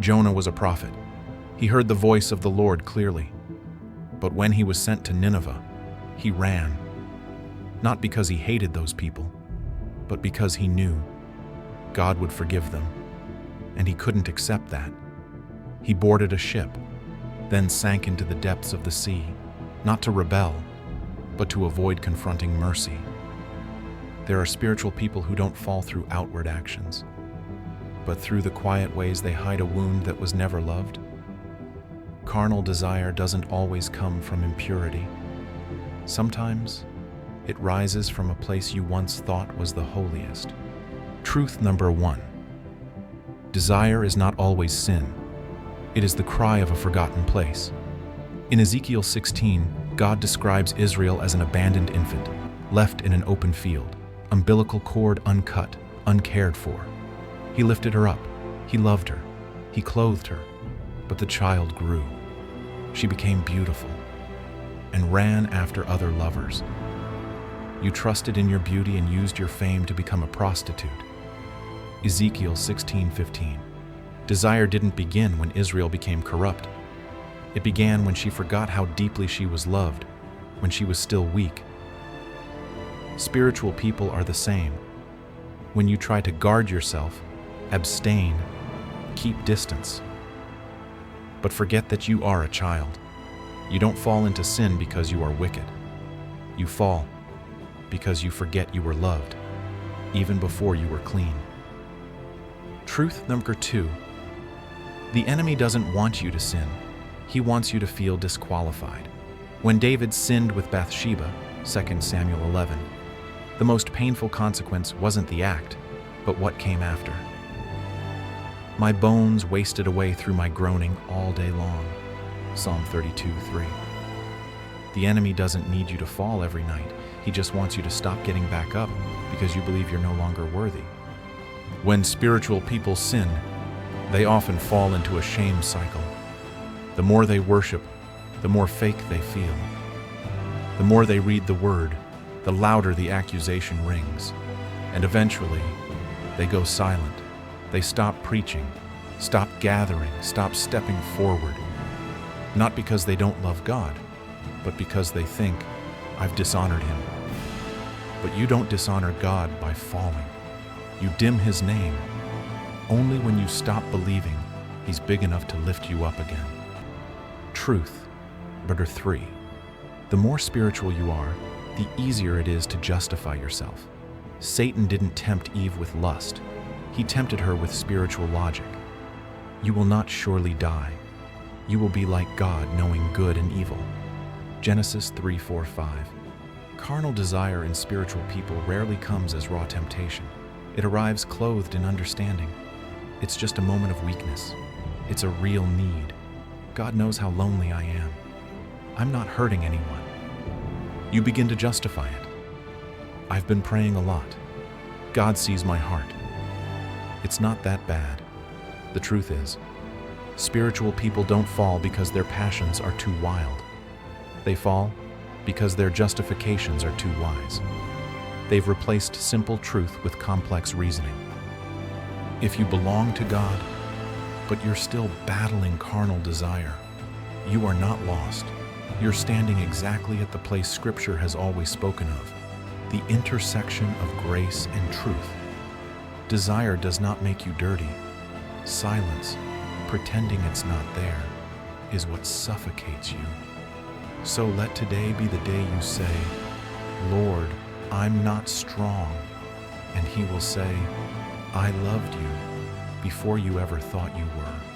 Jonah was a prophet. He heard the voice of the Lord clearly. But when he was sent to Nineveh, he ran. Not because he hated those people, but because he knew God would forgive them. And he couldn't accept that. He boarded a ship, then sank into the depths of the sea, not to rebel, but to avoid confronting mercy. There are spiritual people who don't fall through outward actions, but through the quiet ways they hide a wound that was never loved. Carnal desire doesn't always come from impurity. Sometimes it rises from a place you once thought was the holiest. Truth number 1. Desire is not always sin. It is the cry of a forgotten place. In Ezekiel 16, God describes Israel as an abandoned infant, left in an open field, umbilical cord uncut, uncared for. He lifted her up, he loved her, he clothed her, but the child grew. She became beautiful and ran after other lovers. You trusted in your beauty and used your fame to become a prostitute. Ezekiel 16:15. Desire didn't begin when Israel became corrupt. It began when she forgot how deeply she was loved, when she was still weak. Spiritual people are the same. When you try to guard yourself, abstain, keep distance. But forget that you are a child. You don't fall into sin because you are wicked. You fall because you forget you were loved, even before you were clean. Truth number 2. The enemy doesn't want you to sin. He wants you to feel disqualified. When David sinned with Bathsheba, 2 Samuel 11, the most painful consequence wasn't the act, but what came after. My bones wasted away through my groaning all day long. Psalm 32:3. The enemy doesn't need you to fall every night. He just wants you to stop getting back up because you believe you're no longer worthy. When spiritual people sin, they often fall into a shame cycle. The more they worship, the more fake they feel. The more they read the word, the louder the accusation rings. And eventually, they go silent. They stop preaching, stop gathering, stop stepping forward. Not because they don't love God, but because they think, I've dishonored him. But you don't dishonor God by falling. You dim his name only when you stop believing he's big enough to lift you up again. Truth number 3. The more spiritual you are, the easier it is to justify yourself. Satan didn't tempt Eve with lust. He tempted her with spiritual logic. You will not surely die. You will be like God, knowing good and evil. Genesis 3:4-5. Carnal desire in spiritual people rarely comes as raw temptation. It arrives clothed in understanding. It's just a moment of weakness. It's a real need. God knows how lonely I am. I'm not hurting anyone. You begin to justify it. I've been praying a lot. God sees my heart. It's not that bad. The truth is, spiritual people don't fall because their passions are too wild. They fall because their justifications are too wise. They've replaced simple truth with complex reasoning. If you belong to God, but you're still battling carnal desire, you are not lost. You're standing exactly at the place Scripture has always spoken of, the intersection of grace and truth. Desire does not make you dirty. Silence, pretending it's not there, is what suffocates you. So let today be the day you say, Lord, I'm not strong. And he will say, I loved you before you ever thought you were.